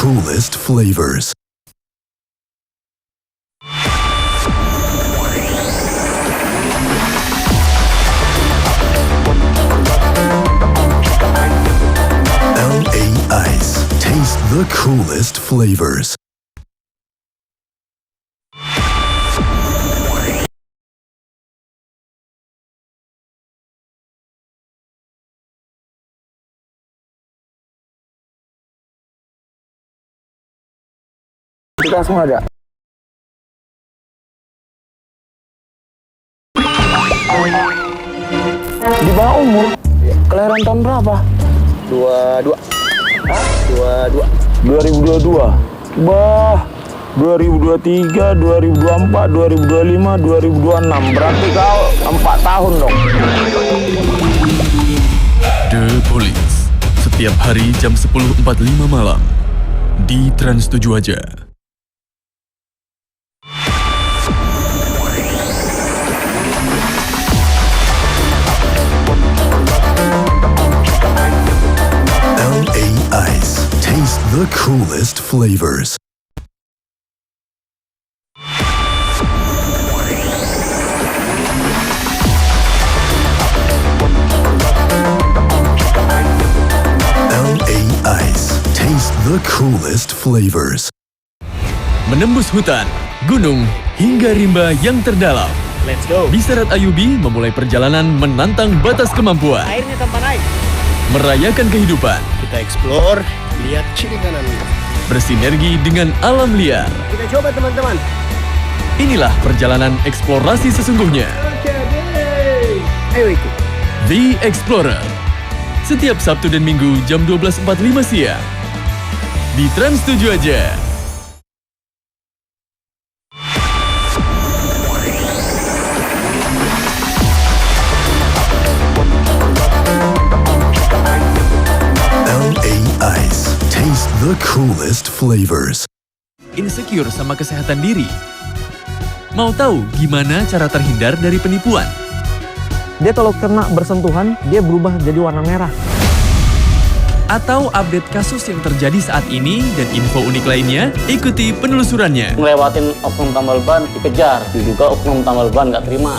coolest flavors. LA Ice. Taste the coolest flavors. Kita semua ada. Di bawah umur. Kelahiran tahun berapa? 22. Hah? 22. 2022. Bah. 2023, 2024, 2025, 2026. Berarti kau 4 tahun dong. The Police. Setiap hari jam 10.45 malam. Di Trans 7 aja. LA Ice. Taste the coolest flavors. LA Ice. Taste the coolest flavors. Menembus hutan, gunung, hingga rimba yang terdalam. Let's go. Bisarat Ayubi memulai perjalanan menantang batas kemampuan. Airnya tanpa naik. Merayakan kehidupan, Kita explore, lihat kiri kanan. bersinergi dengan alam liar. Kita coba teman-teman. Inilah perjalanan eksplorasi sesungguhnya. Oke deh. Ayo ikut. The Explorer. Setiap Sabtu dan Minggu jam 12.45 siang. Di Trans 7 aja. LA Ice. Taste the coolest flavors. Insecure sama kesehatan diri. Mau tahu gimana cara terhindar dari penipuan? Dia kalau kena bersentuhan, dia berubah jadi warna merah. Atau update kasus yang terjadi saat ini dan info unik lainnya, ikuti penelusurannya. Ngelewatin oknum tambal ban dikejar, juga oknum tambal ban nggak terima.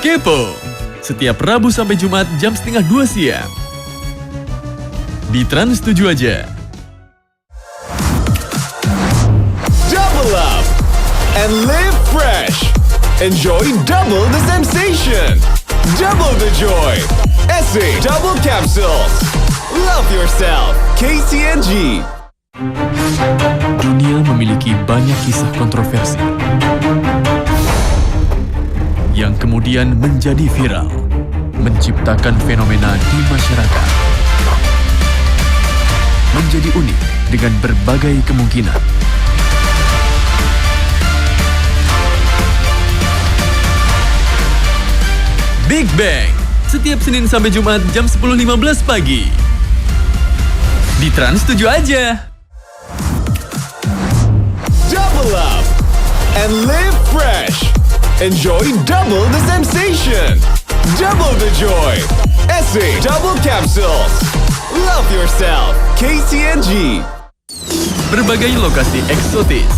Kepo, setiap Rabu sampai Jumat jam 1:30 siang. Di Trans 7 aja. Double up and live fresh. Enjoy double the sensation. Double the joy. SA Double Capsules. Love yourself. KCNG. Dunia memiliki banyak kisah kontroversi yang kemudian menjadi viral, menciptakan fenomena di masyarakat, menjadi unik dengan berbagai kemungkinan. Big Bang, setiap Senin sampai Jumat jam 10.15 pagi. Di Trans 7 aja. Double up and live fresh. Enjoy double the sensation. Double the joy. SA Double Capsules. Love yourself. KCNG. Berbagai lokasi eksotis,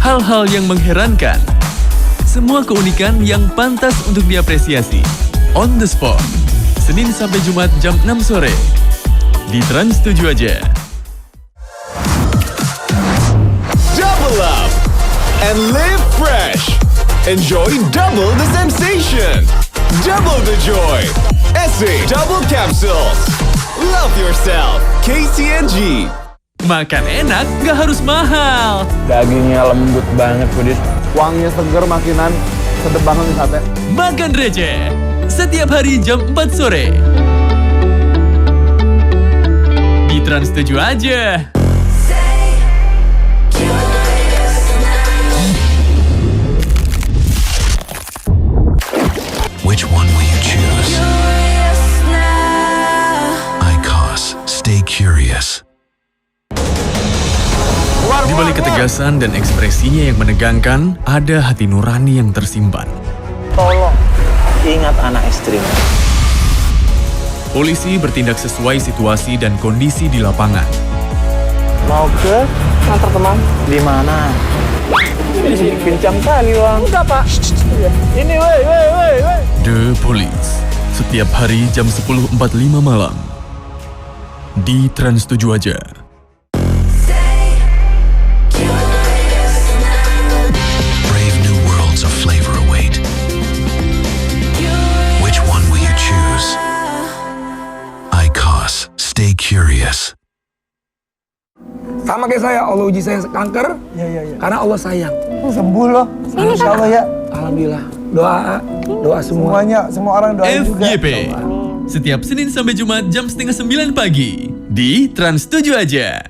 hal-hal yang mengherankan, semua keunikan yang pantas untuk diapresiasi. On the spot, Senin sampai Jumat jam 6 sore. Di Trans 7 aja. Double up and live fresh. Enjoy double the sensation. Double the joy. SA Double Capsules. Love yourself. KCNG. Makan enak, gak harus mahal. Dagingnya lembut banget, pedis. Wanginya seger, makinan sedep banget di sate. Makan receh. Setiap hari jam 4 sore. Di Trans 7 aja. Which one will you choose? ICOS. Stay curious. Di balik ketegasan dan ekspresinya yang menegangkan, ada hati nurani yang tersimpan. Tolong ingat anak ekstrim. Polisi bertindak sesuai situasi dan kondisi di lapangan. Mau ke kantor teman? Di mana? Ini kencang kali, Bang. Enggak, Pak. Ini, woi. The Police. Setiap hari jam 10.45 malam. Di Trans 7 aja. Brave new worlds of flavor await. Which one will you choose? ICOS. Stay curious. Sama kayak saya, Allah uji saya kanker, karena Allah sayang. Sembuh loh. Insya Allah ya. Alhamdulillah. Doa semua. Semuanya, semua orang doain juga. FYP. Setiap Senin sampai Jumat jam 8:30 pagi. Di Trans 7 aja.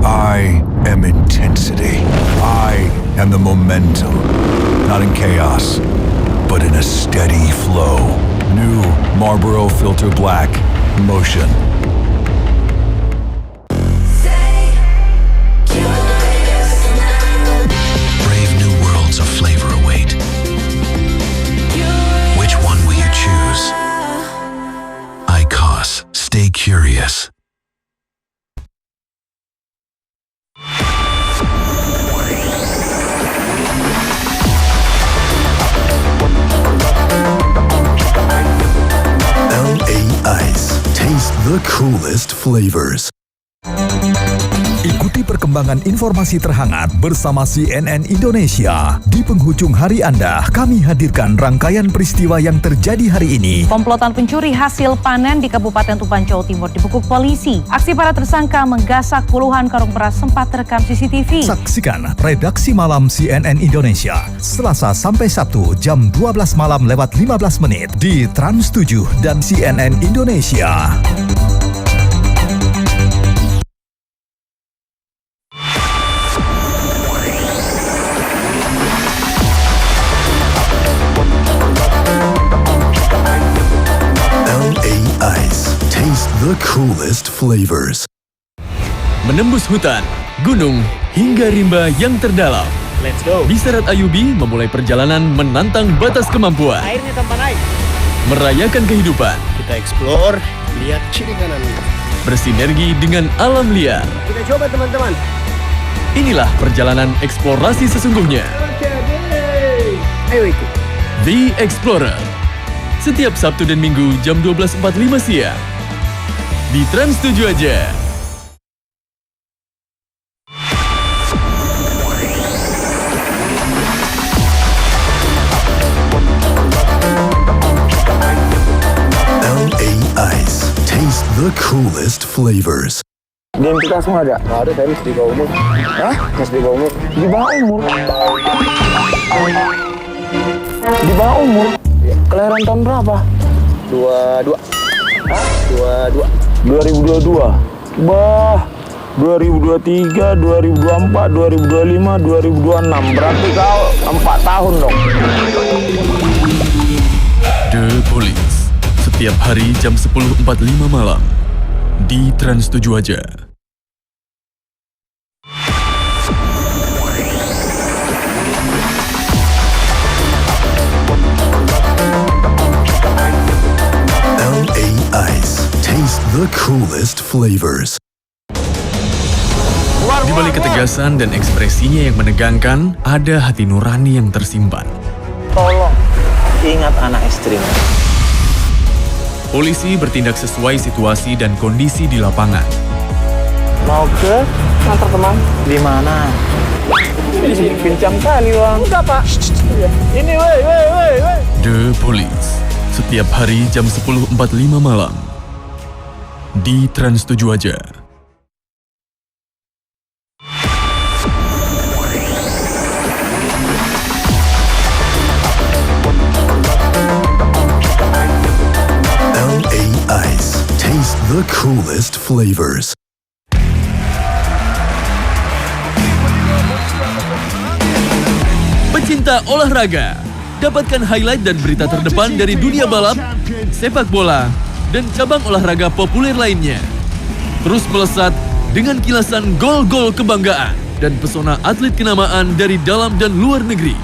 I am intensity. I am the momentum. Not in chaos, but in a steady flow. New Marlboro Filter Black. Motion. Brave new worlds of flavor await. Which one will you choose? ICOS. Stay curious. LA Ice. Taste the coolest flavors. Ikuti perkembangan informasi terhangat bersama CNN Indonesia. Di penghujung hari Anda, kami hadirkan rangkaian peristiwa yang terjadi hari ini. Komplotan pencuri hasil panen di Kabupaten Tuban, Jawa Timur dibekuk polisi. Aksi para tersangka menggasak puluhan karung beras sempat terekam CCTV. Saksikan Redaksi Malam CNN Indonesia, Selasa sampai Sabtu jam 12 malam lewat 15 menit di Trans 7 dan CNN Indonesia. Ice. Taste the coolest flavors. Menembus hutan, gunung, hingga rimba yang terdalam. Let's go. Bisarat Ayubi memulai perjalanan menantang batas kemampuan. Airnya tanpa naik. Merayakan kehidupan, Kita explore, lihat kiri kanan. bersinergi dengan alam liar. Kita coba teman-teman. Inilah perjalanan eksplorasi sesungguhnya. Ayo ikut. The Explorer. Setiap Sabtu dan Minggu jam 12.45 siang. Di Trans 7 aja. LA Ice. Taste the coolest flavors. Game kita semua ada? Nggak ada, saya masih di bawah umur. Hah? Masih di bawah umur? Di bawah umur? Di bawah umur? Kelahiran tahun berapa? 22. Hah? 22. 2022. Bah, 2023, 2024, 2025, 2026. Berarti kau 4 tahun dong. The Police. Setiap hari jam 10.45 malam. Di Trans 7 aja. LA Ice. Taste the coolest flavors. Di balik ketegasan dan ekspresinya yang menegangkan, ada hati nurani yang tersimpan. Tolong, ingat anak istri. Polisi bertindak sesuai situasi dan kondisi di lapangan. Mau ke kantor teman? Di mana? Ini kencang kali, Bang. Enggak, Pak. Ini, woi. The Police. Setiap hari jam 10.45 malam. Di Trans 7 aja. LA Ice. Taste the coolest flavors. Pecinta olahraga, dapatkan highlight dan berita terdepan dari dunia balap, sepak bola, dan cabang olahraga populer lainnya. Terus melesat dengan kilasan gol-gol kebanggaan dan pesona atlet kenamaan dari dalam dan luar negeri.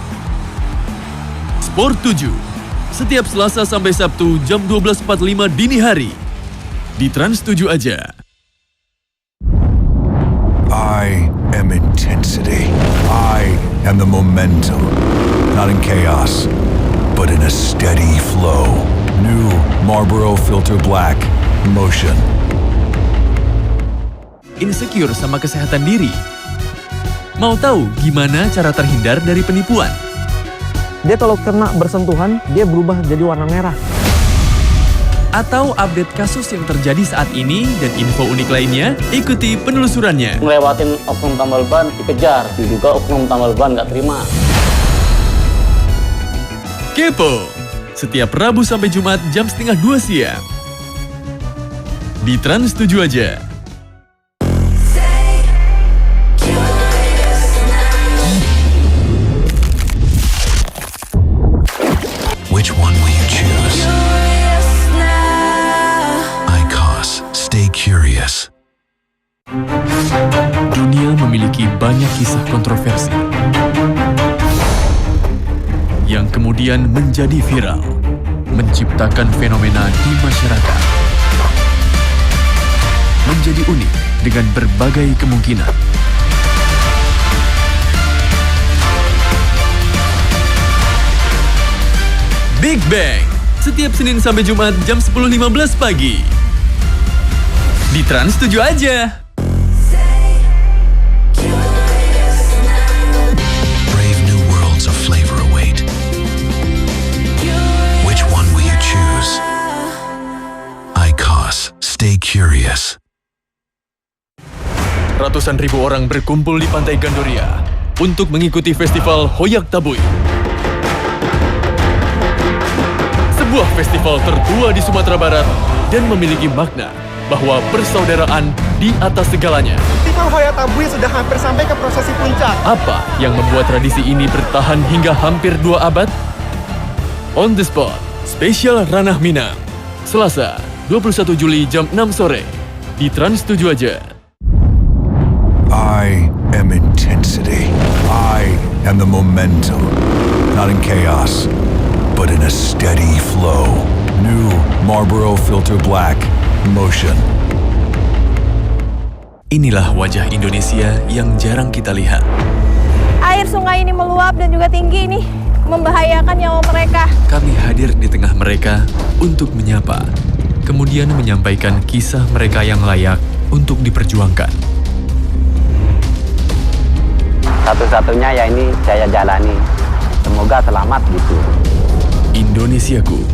Sport 7, setiap Selasa sampai Sabtu jam 12.45 dini hari. Di Trans 7 aja. I am intensity. I am the momentum. Not in chaos, but in a steady flow. New Marlboro Filter Black. Motion. Insecure sama kesehatan diri? Mau tahu gimana cara terhindar dari penipuan? Dia kalau kena bersentuhan, dia berubah jadi warna merah. Atau update kasus yang terjadi saat ini dan info unik lainnya? Ikuti penelusurannya. Ngelewatin oknum tambal ban dikejar, diduga oknum tambal ban nggak terima. Kepo, setiap Rabu sampai Jumat jam 1:30 siang. Di Trans 7 aja. Which one will you choose? ICOS. Stay curious. Dunia memiliki banyak kisah kontroversi yang kemudian menjadi viral, menciptakan fenomena di masyarakat, menjadi unik dengan berbagai kemungkinan. Big Bang, setiap Senin sampai Jumat jam 10.15 pagi. Di Trans 7 aja. Brave new worlds of flavor await. Which one will you choose? ICOS. Stay curious. Ratusan ribu orang berkumpul di Pantai Gandoria untuk mengikuti festival Hoyak Tabui. Sebuah festival tertua di Sumatera Barat dan memiliki makna bahwa persaudaraan di atas segalanya. Festival Hoyak Tabui sudah hampir sampai ke prosesi puncak. Apa yang membuat tradisi ini bertahan hingga hampir 2 abad? On the Spot, spesial Ranah Minang. Selasa, 21 Juli jam 6 sore. Di Trans 7 aja. I am intensity. I am the momentum. Not in chaos, but in a steady flow. New Marlboro Filter Black. Motion. Inilah wajah Indonesia yang jarang kita lihat. Air sungai ini meluap dan juga tinggi nih, membahayakan nyawa mereka. Kami hadir di tengah mereka untuk menyapa, kemudian menyampaikan kisah mereka yang layak untuk diperjuangkan. Satu-satunya ya ini saya jalani. Semoga selamat gitu. Indonesiaku,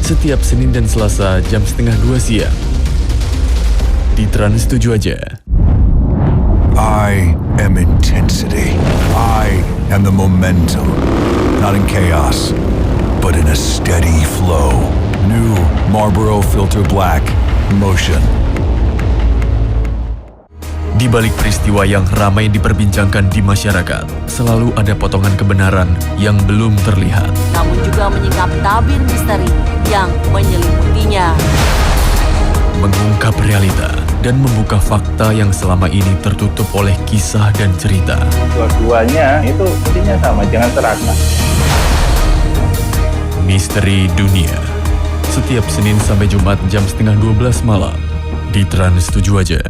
setiap Senin dan Selasa jam 1:30 siang. Di Trans 7 aja. I am intensity. I am the momentum. Not in chaos, but in a steady flow. New Marlboro Filter Black. Motion. Di balik peristiwa yang ramai diperbincangkan di masyarakat, selalu ada potongan kebenaran yang belum terlihat. Namun juga menyingkap tabir misteri yang menyelimutinya. Mengungkap realita dan membuka fakta yang selama ini tertutup oleh kisah dan cerita. Dua-duanya itu intinya sama, jangan serakah. Misteri Dunia. Setiap Senin sampai Jumat jam 11:30 malam. Di Trans 7 aja.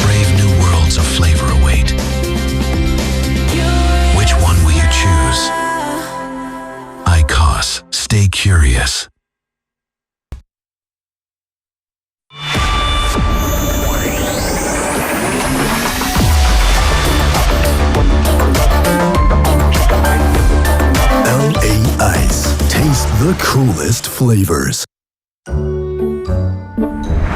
Brave new worlds of flavor await. Which one will you choose? ICOS. Stay curious. LA Ice. Taste the coolest flavors.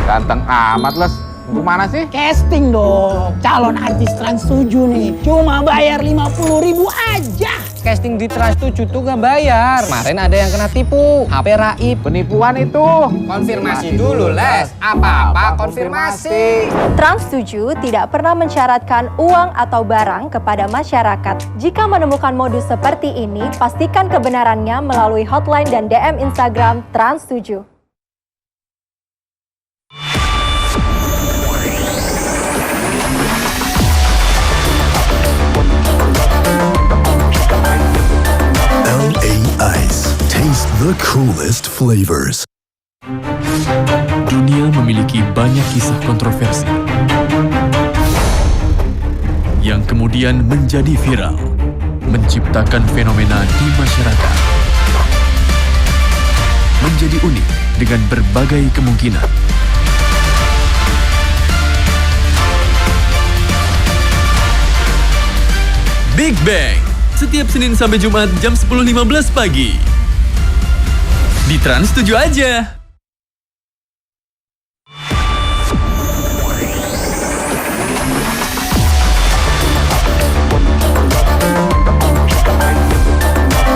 Ganteng amat, Les. Kemana sih? Casting dong. Calon artis Trans 7 nih. Cuma bayar 50.000 aja. Casting di Trans 7 tuh gak bayar. Kemarin ada yang kena tipu. HP Raib. Penipuan itu. Konfirmasi dulu, Les. Apa-apa konfirmasi. Trans 7 tidak pernah mensyaratkan uang atau barang kepada masyarakat. Jika menemukan modus seperti ini, pastikan kebenarannya melalui hotline dan DM Instagram Trans 7. coolest flavors. Dunia memiliki banyak kisah kontroversi yang kemudian menjadi viral, menciptakan fenomena di masyarakat, menjadi unik dengan berbagai kemungkinan. Big Bang, setiap Senin sampai Jumat jam 10.15 pagi. Di Trans 7 aja.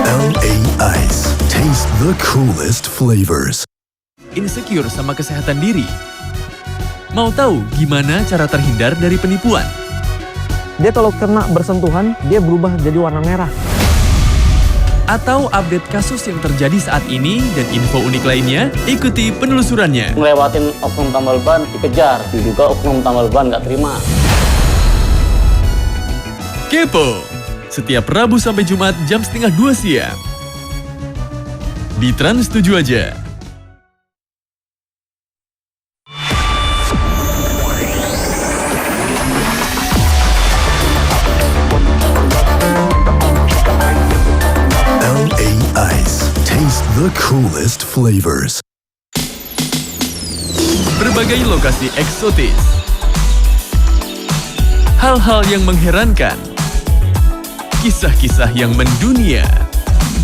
LA Ice, taste the coolest flavors. Insecure sama kesehatan diri? Mau tahu gimana cara terhindar dari penipuan? Dia kalau kena bersentuhan, dia berubah jadi warna merah. Atau update kasus yang terjadi saat ini dan info unik lainnya? Ikuti penelusurannya. Ngelewatin oknum tambal ban dikejar, diduga oknum tambal ban nggak terima. Kepo, setiap Rabu sampai Jumat jam 1:30 siang. Di Trans 7 aja. LA Ice, taste the coolest flavors. Berbagai lokasi eksotis. Hal-hal yang mengherankan. Kisah-kisah yang mendunia.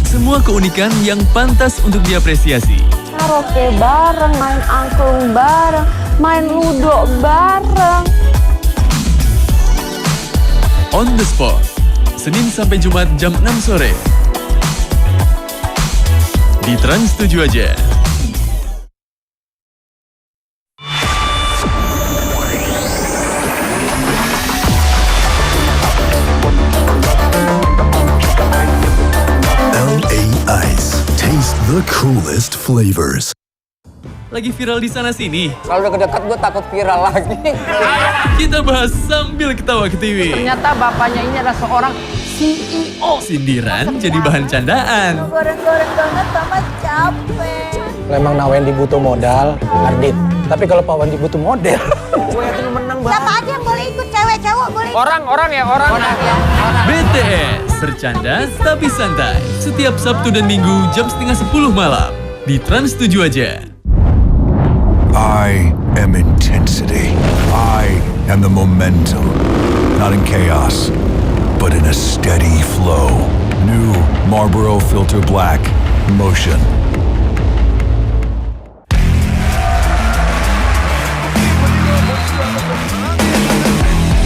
Semua keunikan yang pantas untuk diapresiasi. Karaoke bareng, main angklung bareng, main ludo bareng. On the Spot, Senin sampai Jumat jam 6 sore. Di Trans 7 aja. LA Ice, taste the coolest flavors. Lagi viral di sana-sini. Kalau udah dekat gue takut viral lagi. Kita bahas sambil ketawa ke TV. Ternyata bapaknya ini adalah seorang CEO. Sindiran jadi bahan candaan. Goreng-goreng banget sama capek. Memang Nawendi butuh modal, Ardit. Tapi kalau Pak Wandi butuh model. Gue yakin menang banget. Siapa aja yang boleh ikut, cewek cowok boleh ikut. Orang ya. BTS, bercanda tapi santai. Setiap Sabtu dan Minggu jam 9:30 malam. Di Trans 7 aja. I am intensity. I am the momentum. Not in chaos, but in a steady flow. New Marlboro Filter Black. Motion.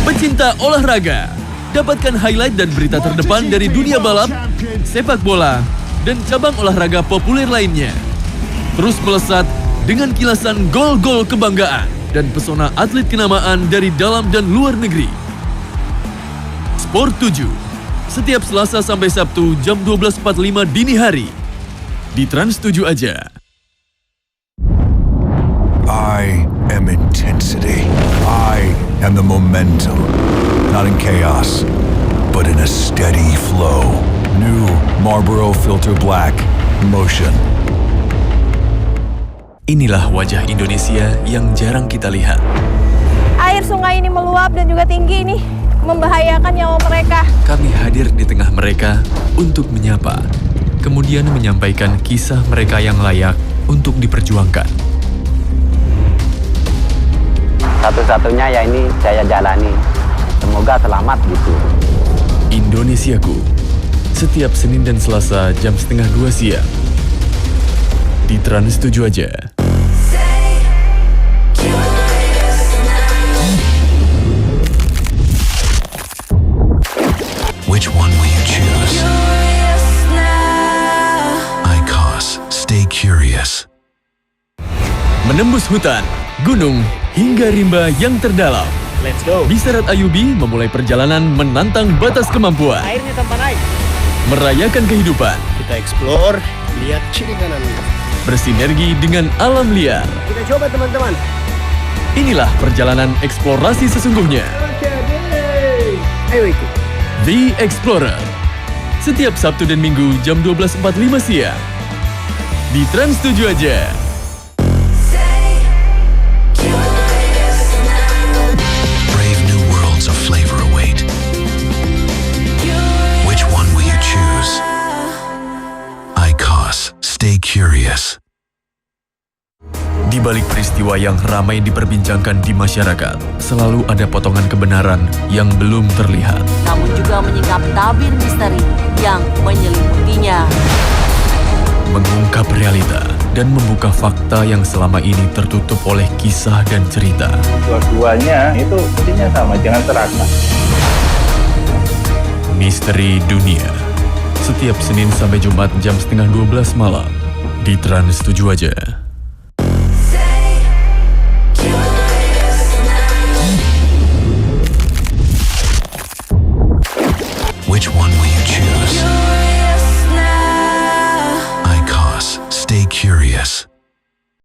Pecinta olahraga, dapatkan highlight dan berita terdepan dari dunia balap, sepak bola, dan cabang olahraga populer lainnya. Terus melesat dengan kilasan gol-gol kebanggaan dan pesona atlet kenamaan dari dalam dan luar negeri. Sport 7, setiap Selasa sampai Sabtu jam 12.45 dini hari. Di Trans 7 aja. I am intensity. I am the momentum. Not in chaos, but in a steady flow. New Marlboro Filter Black. Motion. Inilah wajah Indonesia yang jarang kita lihat. Air sungai ini meluap dan juga tinggi nih, membahayakan nyawa mereka. Kami hadir di tengah mereka untuk menyapa, kemudian menyampaikan kisah mereka yang layak untuk diperjuangkan. Satu-satunya ya ini saya jalani. Semoga selamat gitu. Indonesiaku, setiap Senin dan Selasa jam 1:30 siang. Di Trans 7 aja. Which one will you choose? ICOS. Stay curious. Menembus hutan, gunung, hingga rimba yang terdalam. Let's go. Bisarat Ayubi memulai perjalanan menantang batas kemampuan. Airnya tanpa naik. Merayakan kehidupan. Kita explore, lihat kiri kanan. Bersinergi dengan alam liar. Kita coba teman-teman. Inilah perjalanan eksplorasi sesungguhnya. Oke, ayo ikut. The Explorer. Setiap Sabtu dan Minggu jam 12.45 siang. di Trans 7 aja. Brave new worlds of flavor await. Which one will you choose? ICOS, stay curious. Di balik peristiwa yang ramai diperbincangkan di masyarakat, selalu ada potongan kebenaran yang belum terlihat. Namun juga menyingkap tabir misteri yang menyelimutinya. Mengungkap realita dan membuka fakta yang selama ini tertutup oleh kisah dan cerita. Dua-duanya itu intinya sama, jangan serakah. Misteri Dunia. Setiap Senin sampai Jumat jam 11:30 malam di Trans 7 aja. Which one will you